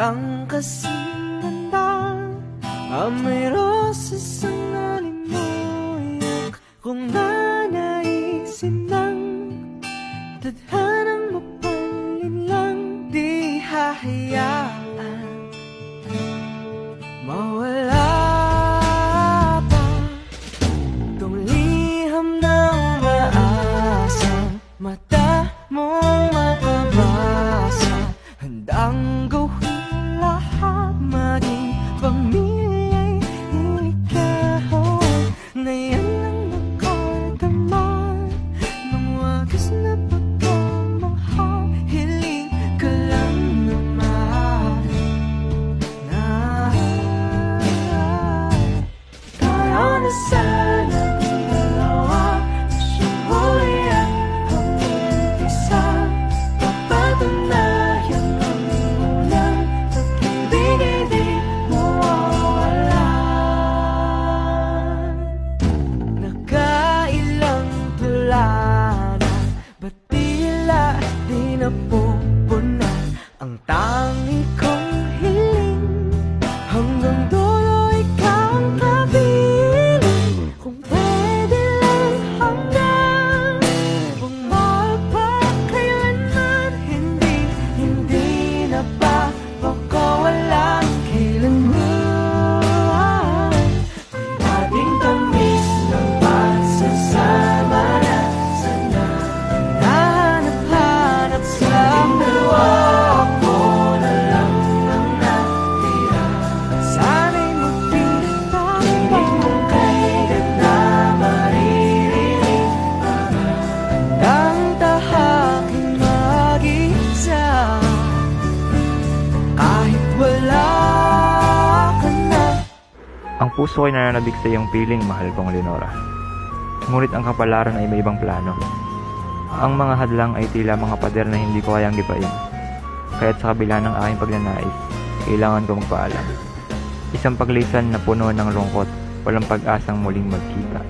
Walang kasing ganda, amoy rosas ang nalimoyak. Kung nanaisin ng tadhanang mapalin lang, di hahayaan mawala pa tong liham na umaasang mata mong makabasa. Handang gawin lahat, maging pamilya'y ikaw na yan ang nakatama ng wagas na pagkamahal. Hiling ka lang naman na tayo na sana ang dalawa, siyang huli at ang umpisa. Papatunayan ang unang pag-ibig ay di mawawalan. Nakailang tula na, ba't tila di napupunan ang tangi kong hiling? Hanggang dulo ikaw ang kapiling. Kung pwede lang hanggang bumahal pa kailanman, hindi na ba makawalan kailanman? Ating tamis ng pagsasama na sana nahanap-hanap sa dalawa. Ako na lang ang natira at sana'y magpilit tayo. Piling mong kailan na maririnig ang tahaking mag-isa. Kahit wala ka na. Ang puso ko'y nananabik sa iyong piling, mahal kong Leonora. Ngunit ang kapalaran ay may ibang plano. Ang mga hadlang ay tila mga pader na hindi ko kayang gibain. Kaya't sa kabila ng aking pagnanais, kailangan ko magpaalam. Isang paglisan na puno ng lungkot, walang pag-asang muling magkita.